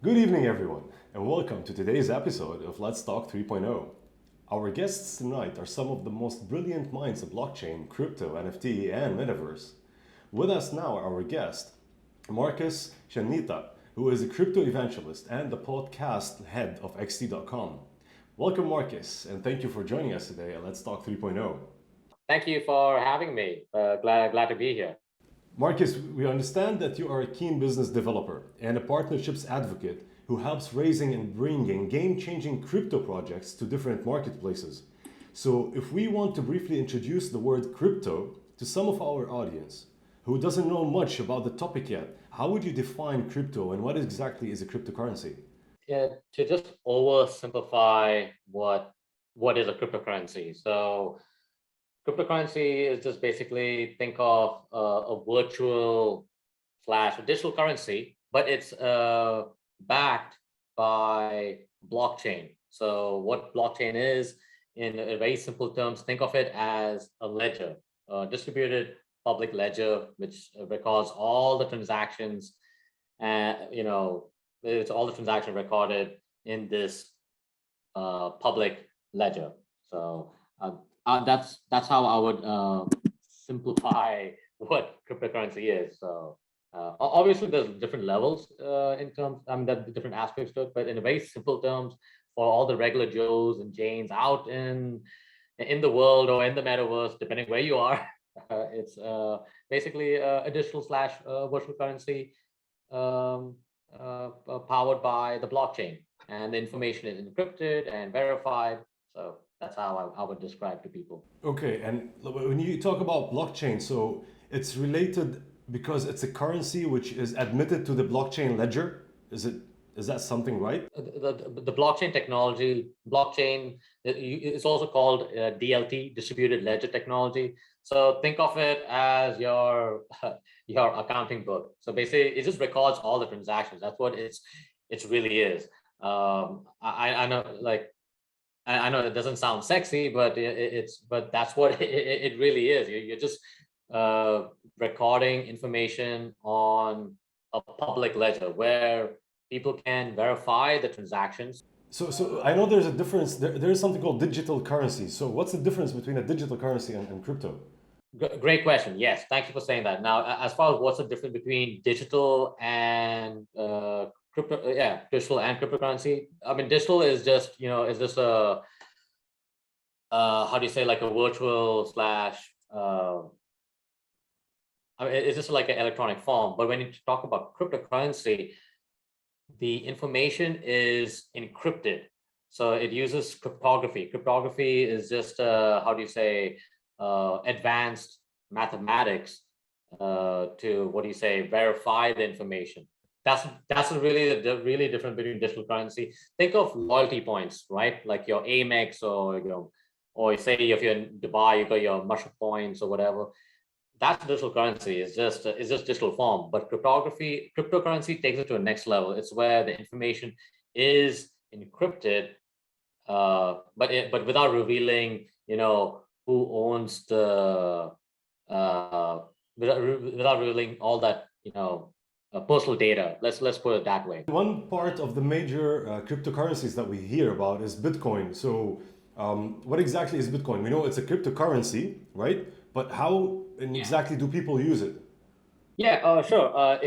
Good evening, everyone, and welcome to today's episode of Let's Talk 3.0. Our guests tonight are some of the most brilliant minds of blockchain, crypto, NFT, and metaverse. With us now, our guest, Markose Chathitta, who is a crypto evangelist and the podcast head of XT.com. Welcome, Markose, and thank you for joining us today at Let's Talk 3.0. Thank you for having me. Glad to be here. Markose, we understand that you are a keen business developer and a partnerships advocate who helps raising and bringing game-changing crypto projects to different marketplaces. So if we want to briefly introduce the word crypto to some of our audience who doesn't know much about the topic yet, how would you define crypto and what exactly is a cryptocurrency? Yeah, to just oversimplify what is a cryptocurrency. So cryptocurrency is just basically think of a virtual slash digital currency, but it's backed by blockchain. So what blockchain is, in a very simple terms, think of it as a ledger, a distributed public ledger, which records all the transactions, and it's all the transactions recorded in this public ledger. So that's how I would simplify what cryptocurrency is. So obviously, there's different levels in terms, the different aspects to it, but in a very simple terms, for all the regular Joes and Janes out in the world or in the metaverse, depending where you are, it's basically a digital slash virtual currency powered by the blockchain, and the information is encrypted and verified. So that's how I would describe to people. Okay, and when you talk about blockchain, so it's related because it's a currency which is admitted to the blockchain ledger. Is that something right? The blockchain technology, blockchain, it's also called DLT, distributed ledger technology. So think of it as your accounting book. So basically, it just records all the transactions. That's what it really is. I know, like, I know it doesn't sound sexy, but but that's what it really is. You're just recording information on a public ledger where people can verify the transactions. So I know there's a difference. There is something called digital currency. So what's the difference between a digital currency and crypto? Great question. Yes, thank you for saying that. Now, as far as what's the difference between digital and crypto, digital and cryptocurrency. I mean, digital is just is just a how do you say, like a virtual slash. I mean, it's just like an electronic form. But when you talk about cryptocurrency, the information is encrypted. So it uses cryptography. Cryptography is just how do you say, advanced mathematics to verify the information. That's really the really difference between digital currency. Think of loyalty points, right? Like your Amex, or say if you're in Dubai, you got your Muscle points or whatever. That's digital currency. It's just digital form. But cryptocurrency takes it to a next level. It's where the information is encrypted, but without revealing, who owns the without revealing all that, personal data. Let's put it that way. One part of the major cryptocurrencies that we hear about is Bitcoin. So what exactly is Bitcoin? We know it's a cryptocurrency, right? But how exactly do people use it? Yeah, sure.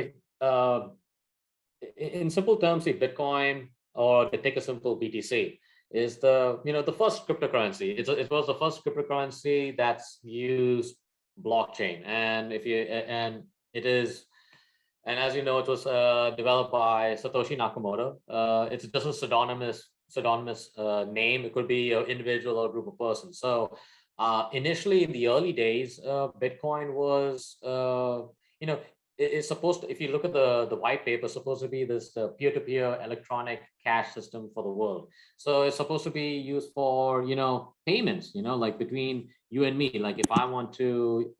In simple terms, the Bitcoin, or to take a simple BTC, is the first cryptocurrency. It was the first cryptocurrency that's used blockchain, and it is, and as you know, it was developed by Satoshi Nakamoto. It's just a pseudonymous name. It could be an individual or a group of persons. So initially, in the early days, Bitcoin was, it's supposed to, if you look at the white paper, it's supposed to be this peer-to-peer electronic cash system for the world. So it's supposed to be used for, payments, like between you and me. Like if I want to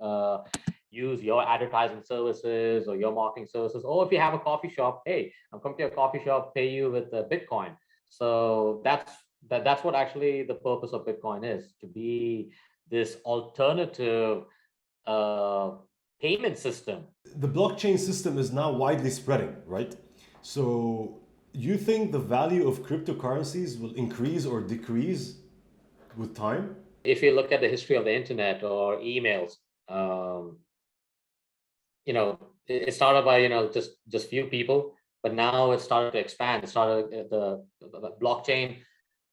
use your advertising services or your marketing services, or if you have a coffee shop, hey, I'm coming to your coffee shop, pay you with Bitcoin. So that's what actually the purpose of Bitcoin is, to be this alternative payment system. The blockchain system is now widely spreading, right? So you think the value of cryptocurrencies will increase or decrease with time? If you look at the history of the internet or emails, um, it started by just few people, but now it started to expand. It started the blockchain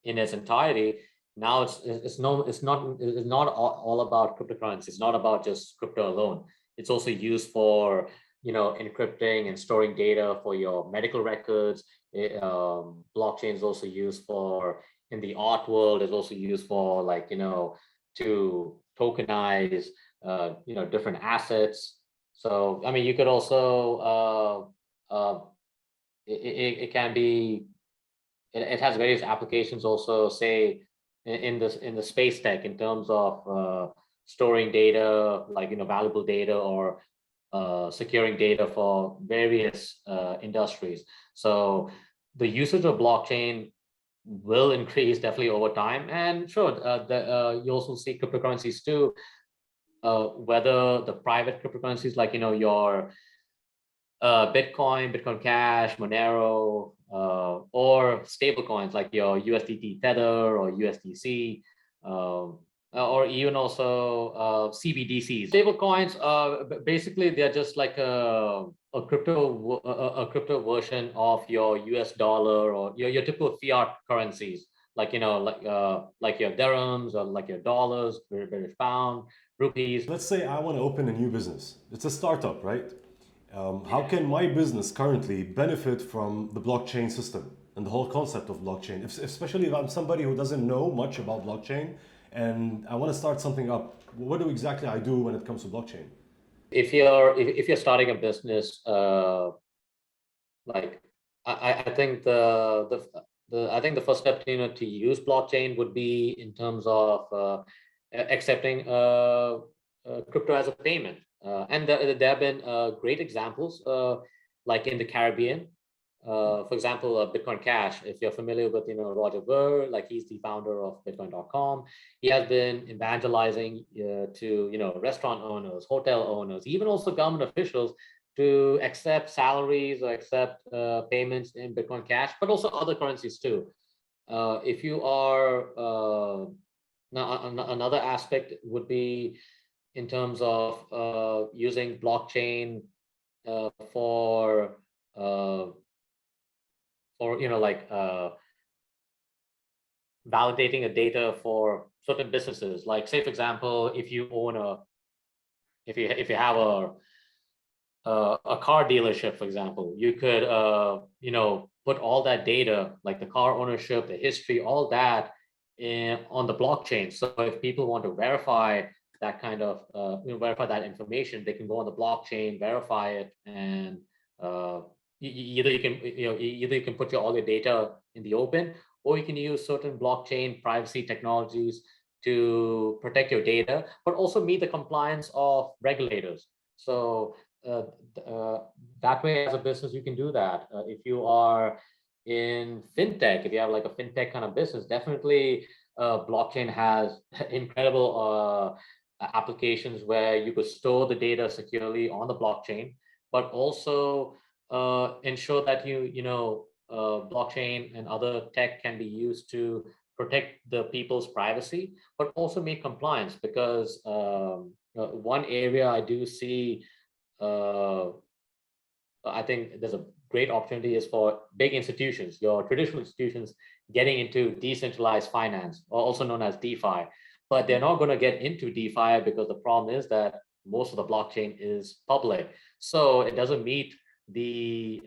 in its entirety. Now it's not all about cryptocurrency. It's not about just crypto alone. It's also used for encrypting and storing data for your medical records. Blockchain is also used for, in the art world, is also used for, like, to tokenize different assets. So I mean, you could also it can be, it has various applications also, say in the space tech, in terms of storing data, like valuable data, or securing data for various industries. So the usage of blockchain will increase definitely over time. And sure, you also see cryptocurrencies too, whether the private cryptocurrencies, like your Bitcoin Cash, Monero, or stable coins like your USDT Tether or USDC, or even also CBDCs. Stable coins, basically they're just like a crypto version of your US dollar, or your typical fiat currencies, like like your dirhams, or like your dollars, British pound, rupees. Let's say I want to open a new business. It's a startup, right? How can my business currently benefit from the blockchain system and the whole concept of blockchain? Especially if I'm somebody who doesn't know much about blockchain and I want to start something up. What do exactly I do when it comes to blockchain? If you're starting a business, like I think the first step to use blockchain would be in terms of accepting crypto as a payment. And there have been great examples, like in the Caribbean. For example, Bitcoin Cash. If you're familiar with Roger Ver, like he's the founder of Bitcoin.com. He has been evangelizing to restaurant owners, hotel owners, even also government officials, to accept salaries or accept payments in Bitcoin Cash, but also other currencies too. If you are now, another aspect would be in terms of using blockchain for like validating a data for certain businesses. Like, say for example, if you have a car dealership, for example, you could put all that data, like the car ownership, the history, all that on the blockchain. So if people want to verify that kind of verify that information, they can go on the blockchain, verify it, and either you can put all your data in the open, or you can use certain blockchain privacy technologies to protect your data, but also meet the compliance of regulators. So that way, as a business, you can do that. If you are in fintech, if you have like a fintech kind of business, definitely blockchain has incredible applications where you could store the data securely on the blockchain, but also ensure that blockchain and other tech can be used to protect the people's privacy, but also make compliance. Because one area I do see, I think there's a great opportunity, is for big institutions, your traditional institutions, getting into decentralized finance, or also known as DeFi. But they're not going to get into DeFi because the problem is that most of the blockchain is public. So it doesn't meet the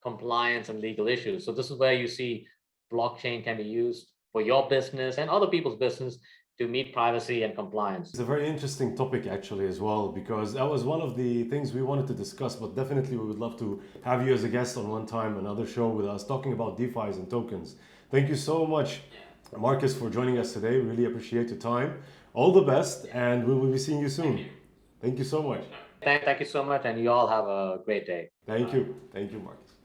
compliance and legal issues. So this is where you see blockchain can be used for your business and other people's business to meet privacy and compliance. It's a very interesting topic actually as well, because that was one of the things we wanted to discuss, but definitely we would love to have you as a guest on one time, another show with us, talking about DeFis and tokens. Thank you so much, Markose, for joining us today. Really appreciate your time. All the best, and we will be seeing you soon. Thank you so much. Thank you so much, and you all have a great day. Thank you. Thank you, Markose.